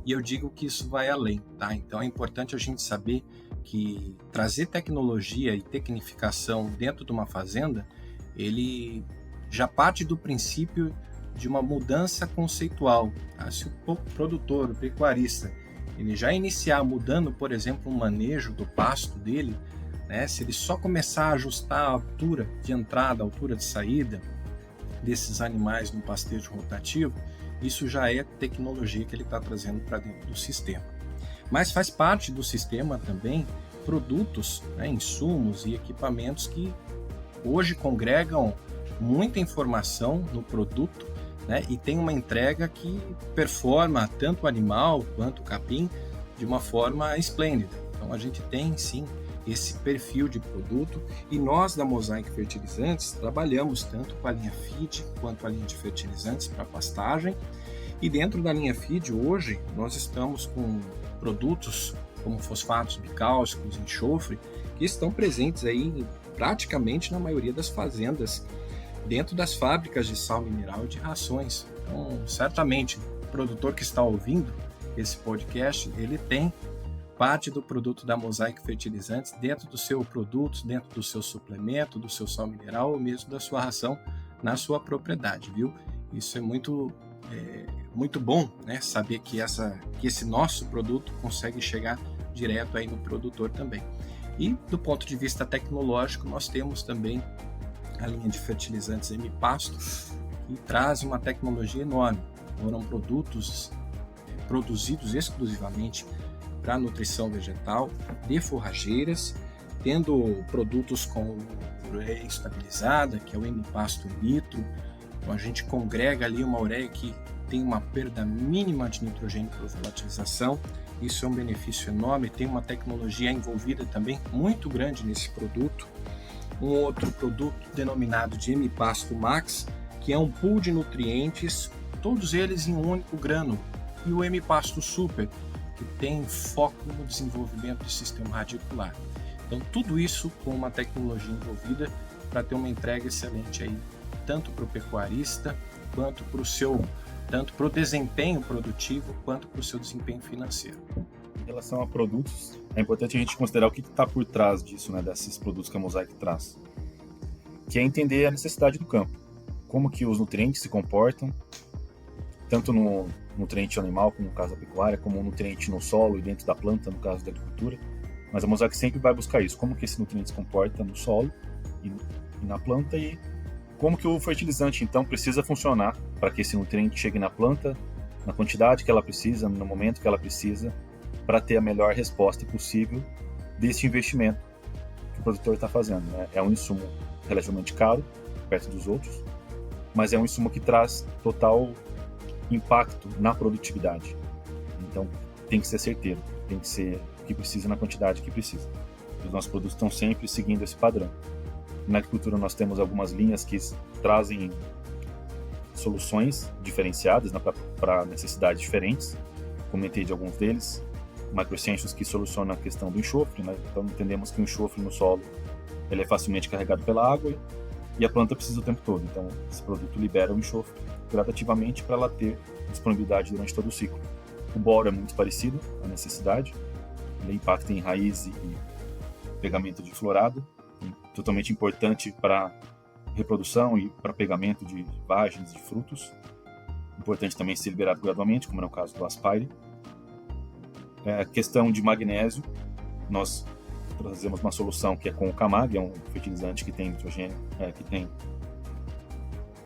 e eu digo que isso vai além, tá? Então é importante a gente saber que trazer tecnologia e tecnificação dentro de uma fazenda, ele já parte do princípio de uma mudança conceitual. Se o produtor, o pecuarista, ele já iniciar mudando, por exemplo, o manejo do pasto dele, né, se ele só começar a ajustar a altura de entrada, a altura de saída desses animais no pastejo rotativo, isso já é tecnologia que ele está trazendo para dentro do sistema. Mas faz parte do sistema também produtos, né, insumos e equipamentos que hoje congregam muita informação no produto, né, e tem uma entrega que performa tanto o animal quanto o capim de uma forma esplêndida. Então a gente tem sim esse perfil de produto, e nós da Mosaic Fertilizantes trabalhamos tanto com a linha feed quanto a linha de fertilizantes para pastagem, e dentro da linha feed hoje nós estamos com produtos como fosfatos bicálcicos, enxofre, que estão presentes aí praticamente na maioria das fazendas, dentro das fábricas de sal mineral e de rações. Então, certamente, o produtor que está ouvindo esse podcast, ele tem parte do produto da Mosaic Fertilizantes dentro do seu produto, dentro do seu suplemento, do seu sal mineral ou mesmo da sua ração na sua propriedade, viu? Isso é muito bom, né? Saber que esse nosso produto consegue chegar direto aí no produtor também. E do ponto de vista tecnológico, nós temos também a linha de fertilizantes M-Pasto, que traz uma tecnologia enorme. Foram produtos produzidos exclusivamente para nutrição vegetal, de forrageiras, tendo produtos com ureia estabilizada, que é o M-Pasto Nitro. Então a gente congrega ali uma ureia que tem uma perda mínima de nitrogênio por volatilização. Isso é um benefício enorme, tem uma tecnologia envolvida também muito grande nesse produto. Um outro produto denominado de M-Pasto Max, que é um pool de nutrientes, todos eles em um único grânulo. E o M-Pasto Super, que tem foco no desenvolvimento do sistema radicular. Então tudo isso com uma tecnologia envolvida para ter uma entrega excelente aí, tanto para o pecuarista, quanto para o desempenho produtivo, quanto para o seu desempenho financeiro. Em relação a produtos, é importante a gente considerar o que está por trás disso, né, desses produtos que a Mosaic traz, que é entender a necessidade do campo, como que os nutrientes se comportam, tanto no nutriente animal, como no caso da pecuária, como o nutriente no solo e dentro da planta, no caso da agricultura, mas a Mosaic sempre vai buscar isso, como que esse nutriente se comporta no solo e na planta, e como que o fertilizante, então, precisa funcionar para que esse nutriente chegue na planta, na quantidade que ela precisa, no momento que ela precisa, para ter a melhor resposta possível desse investimento que o produtor está fazendo, né? É um insumo relativamente caro, perto dos outros, mas é um insumo que traz total impacto na produtividade. Então, tem que ser certeiro, tem que ser o que precisa na quantidade que precisa. Os nossos produtos estão sempre seguindo esse padrão. Na agricultura nós temos algumas linhas que trazem soluções diferenciadas para necessidades diferentes. Comentei de alguns deles. Microessentials que solucionam a questão do enxofre, né? Então entendemos que o enxofre no solo ele é facilmente carregado pela água e a planta precisa o tempo todo. Então esse produto libera o enxofre gradativamente para ela ter disponibilidade durante todo o ciclo. O boro é muito parecido à necessidade. Ele impacta em raiz e pegamento de florado, totalmente importante para reprodução e para pegamento de vagens de frutos. Importante também ser liberado gradualmente, como é o caso do Aspire. Questão de magnésio, nós trazemos uma solução que é com o Camag, é um fertilizante que tem nitrogênio, que tem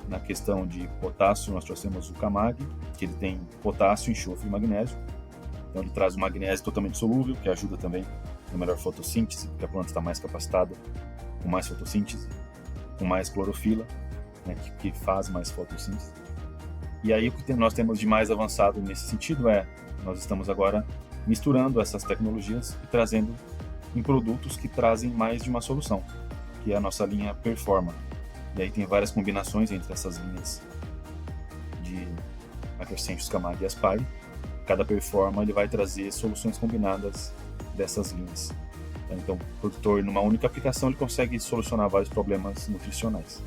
na questão de potássio, nós trouxemos o Camag, que ele tem potássio, enxofre e magnésio. Então ele traz o magnésio totalmente solúvel, que ajuda também na melhor fotossíntese, porque a planta está mais capacitada, com mais fotossíntese, com mais clorofila, né, que faz mais fotossíntese. E aí o que nós temos de mais avançado nesse sentido nós estamos agora misturando essas tecnologias e trazendo em produtos que trazem mais de uma solução, que é a nossa linha Performa. E aí tem várias combinações entre essas linhas de Microessentials, Camag e Aspire. Cada Performa ele vai trazer soluções combinadas dessas linhas. Então, o produtor, numa única aplicação, ele consegue solucionar vários problemas nutricionais.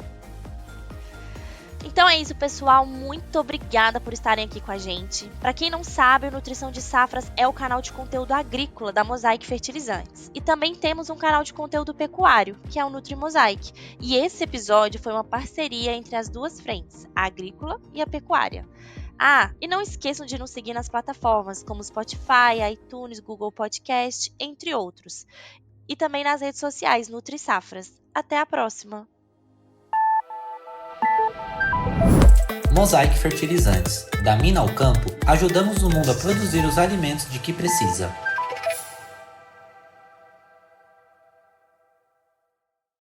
Então é isso, pessoal. Muito obrigada por estarem aqui com a gente. Para quem não sabe, o Nutrição de Safras é o canal de conteúdo agrícola da Mosaic Fertilizantes. E também temos um canal de conteúdo pecuário, que é o Nutri-Mosaic. E esse episódio foi uma parceria entre as duas frentes, a agrícola e a pecuária. E não esqueçam de nos seguir nas plataformas como Spotify, iTunes, Google Podcast, entre outros. E também nas redes sociais Nutri Safras. Até a próxima! Mosaic Fertilizantes. Da mina ao campo, ajudamos o mundo a produzir os alimentos de que precisa.